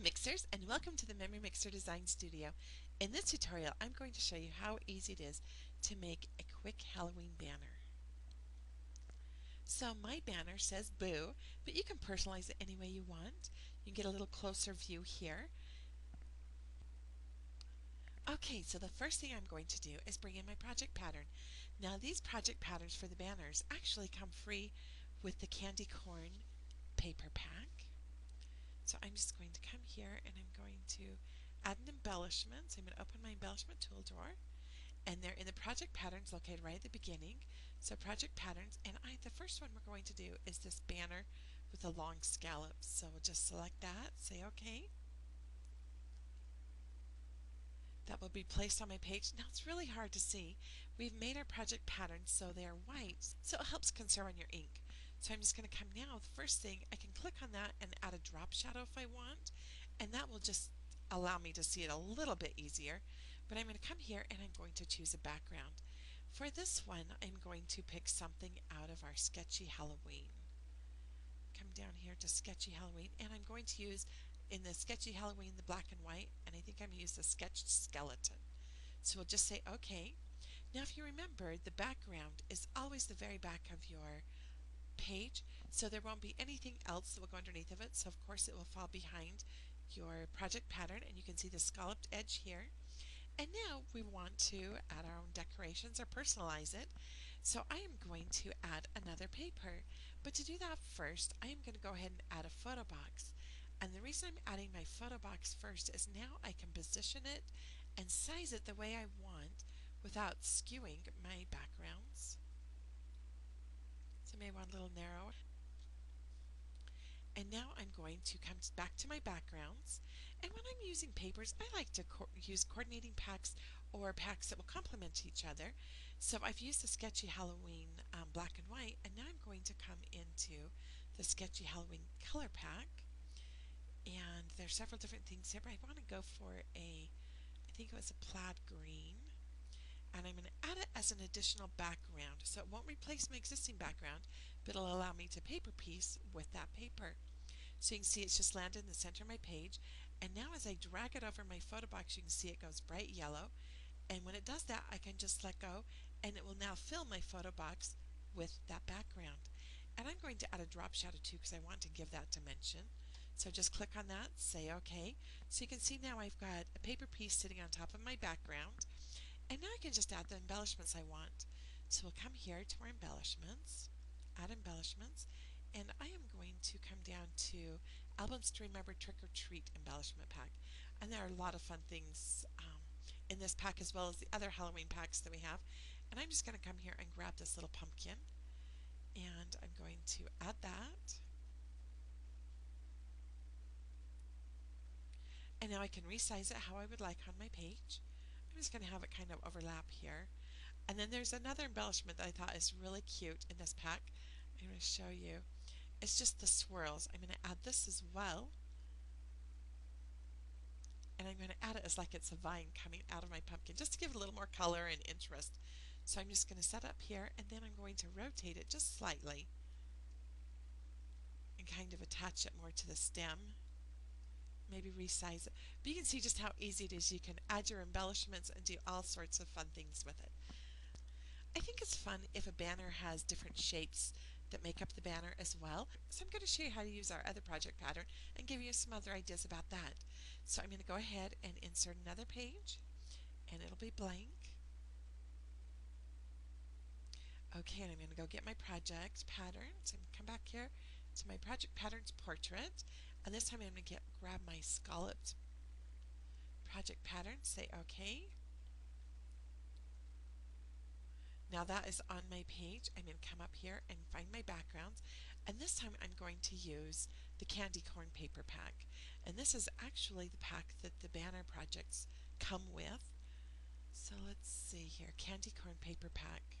Mixers, and welcome to the MemoryMixer Design Studio. In this tutorial, I'm going to show you how easy it is to make a quick Halloween banner. So my banner says boo, but you can personalize it any way you want. You can get a little closer view here. Okay, so the first thing I'm going to do is bring in my project pattern. Now these project patterns for the banners actually come free with the candy corn paper pack. So I'm just going to come here and I'm going to add an embellishment. So I'm going to open my embellishment tool drawer, and they're in the project patterns located right at the beginning. So project patterns, and the first one we're going to do is this banner with a long scallop. So we'll just select that, say OK. That will be placed on my page. Now it's really hard to see. We've made our project patterns so they are white, so it helps conserve on your ink. So I'm just going to come now, the first thing, I can click on that and add a drop shadow if I want, and that will just allow me to see it a little bit easier. But I'm going to come here and I'm going to choose a background. For this one, I'm going to pick something out of our Sketchy Halloween. Come down here to Sketchy Halloween, and I'm going to use in the Sketchy Halloween the black and white, and I think I'm going to use the sketched skeleton. So we'll just say OK. Now if you remember, the background is always the very back of your page, so there won't be anything else that will go underneath of it, so of course it will fall behind your project pattern, and you can see the scalloped edge here. And now we want to add our own decorations or personalize it. So I am going to add another paper. But to do that first, I am going to go ahead and add a photo box. And the reason I'm adding my photo box first is now I can position it and size it the way I want without skewing my backgrounds. So maybe one a little narrower. And now I'm going to come back to my backgrounds, and when I'm using papers, I like to use coordinating packs or packs that will complement each other. So I've used the Sketchy Halloween black and white, and now I'm going to come into the Sketchy Halloween color pack, and there's several different things here, but I want to go for I think it was a plaid green. And I'm going to add it as an additional background, so it won't replace my existing background, but it'll allow me to paper piece with that paper. So you can see it's just landed in the center of my page, and now as I drag it over my photo box, you can see it goes bright yellow, and when it does that, I can just let go, and it will now fill my photo box with that background. And I'm going to add a drop shadow too, because I want to give that dimension. So just click on that, say OK. So you can see now I've got a paper piece sitting on top of my background. And now I can just add the embellishments I want. So we'll come here to our embellishments, add embellishments, and I am going to come down to Albums to Remember Trick or Treat embellishment pack. And there are a lot of fun things in this pack as well as the other Halloween packs that we have. And I'm just going to come here and grab this little pumpkin, and I'm going to add that. And now I can resize it how I would like on my page. I'm just going to have it kind of overlap here. And then there's another embellishment that I thought is really cute in this pack. I'm going to show you. It's just the swirls. I'm going to add this as well. And I'm going to add it as like it's a vine coming out of my pumpkin, just to give it a little more color and interest. So I'm just going to set up here, and then I'm going to rotate it just slightly and kind of attach it more to the stem. Maybe resize it. But you can see just how easy it is. You can add your embellishments and do all sorts of fun things with it. I think it's fun if a banner has different shapes that make up the banner as well. So I'm going to show you how to use our other project pattern and give you some other ideas about that. So I'm going to go ahead and insert another page, and it'll be blank. Okay, and I'm going to go get my project pattern. So I'm going to come back here to my project patterns portrait, and this time I'm going to grab my scalloped project pattern, say OK. Now that is on my page. I'm going to come up here and find my backgrounds, and this time I'm going to use the candy corn paper pack. And this is actually the pack that the banner projects come with. So let's see here, candy corn paper pack.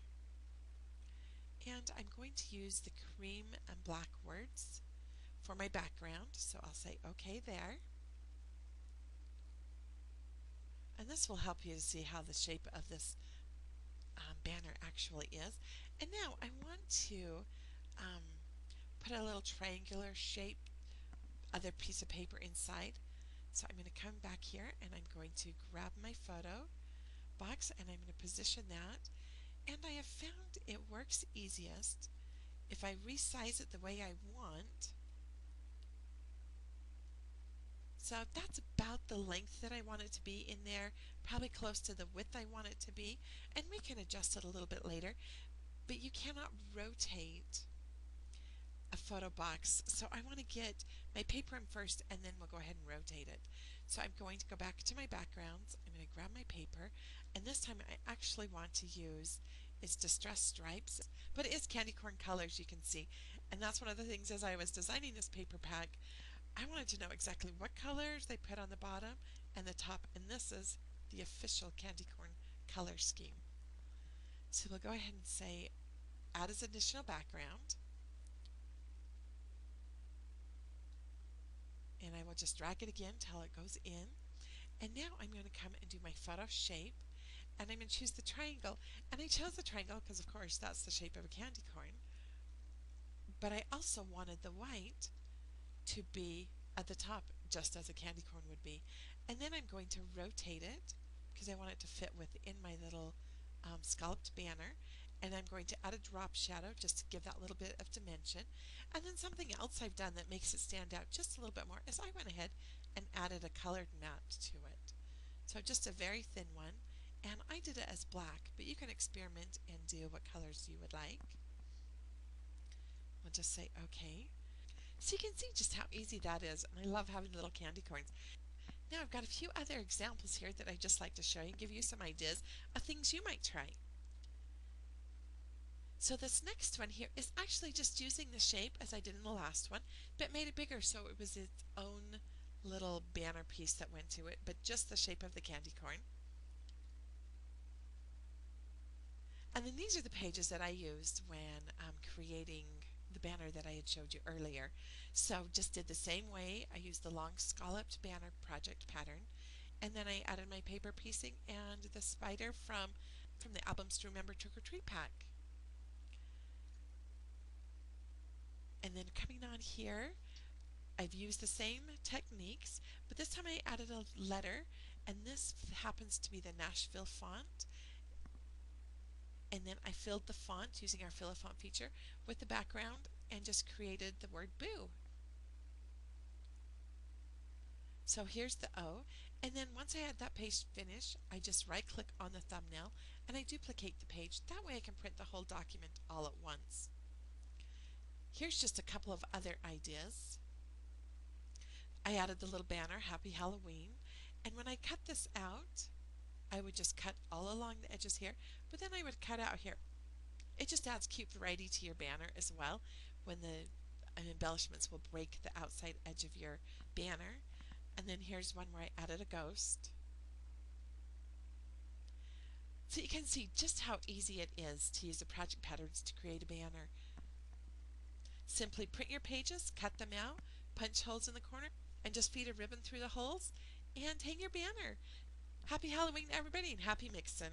And I'm going to use the cream and black words for my background, so I'll say OK there. And this will help you to see how the shape of this banner actually is. And now I want to put a little triangular shape other piece of paper inside. So I'm going to come back here and I'm going to grab my photo box and I'm going to position that. And I have found it works easiest if I resize it the way I want. So that's about the length that I want it to be in there, probably close to the width I want it to be. And we can adjust it a little bit later, but you cannot rotate a photo box. So I want to get my paper in first and then we'll go ahead and rotate it. So I'm going to go back to my backgrounds. I'm going to grab my paper, and this time I actually want to use is Distress Stripes, but it is candy corn colors, you can see. And that's one of the things as I was designing this paper pack, I wanted to know exactly what colors they put on the bottom and the top, and this is the official candy corn color scheme. So we'll go ahead and say add as additional background. And I will just drag it again till it goes in. And now I'm going to come and do my photo shape, and I'm going to choose the triangle. And I chose the triangle because, of course, that's the shape of a candy corn. But I also wanted the white to be at the top, just as a candy corn would be. And then I'm going to rotate it because I want it to fit within my little scalloped banner. And I'm going to add a drop shadow just to give that little bit of dimension. And then something else I've done that makes it stand out just a little bit more is I went ahead and added a colored matte to it. So just a very thin one. And I did it as black, but you can experiment and do what colors you would like. We'll just say OK. So you can see just how easy that is, and I love having little candy corns. Now I've got a few other examples here that I'd just like to show you and give you some ideas of things you might try. So this next one here is actually just using the shape as I did in the last one, but made it bigger so it was its own little banner piece that went to it, but just the shape of the candy corn. And then these are the pages that I used when creating the banner that I had showed you earlier. So just did the same way. I used the long scalloped banner project pattern, and then I added my paper piecing and the spider from the Albums to Remember Trick or Treat pack. And then coming on here, I've used the same techniques, but this time I added a letter, and this happens to be the Nashville font. And then I filled the font using our fill a font feature with the background and just created the word boo. So here's the O, and then once I had that page finished, I just right click on the thumbnail and I duplicate the page. That way I can print the whole document all at once. Here's just a couple of other ideas. I added the little banner, Happy Halloween, and when I cut this out, I would just cut all along the edges here, but then I would cut out here. It just adds cute variety to your banner as well when the embellishments will break the outside edge of your banner. And then here's one where I added a ghost. So you can see just how easy it is to use the project patterns to create a banner. Simply print your pages, cut them out, punch holes in the corner, and just feed a ribbon through the holes and hang your banner. Happy Halloween, everybody, and happy mixin'.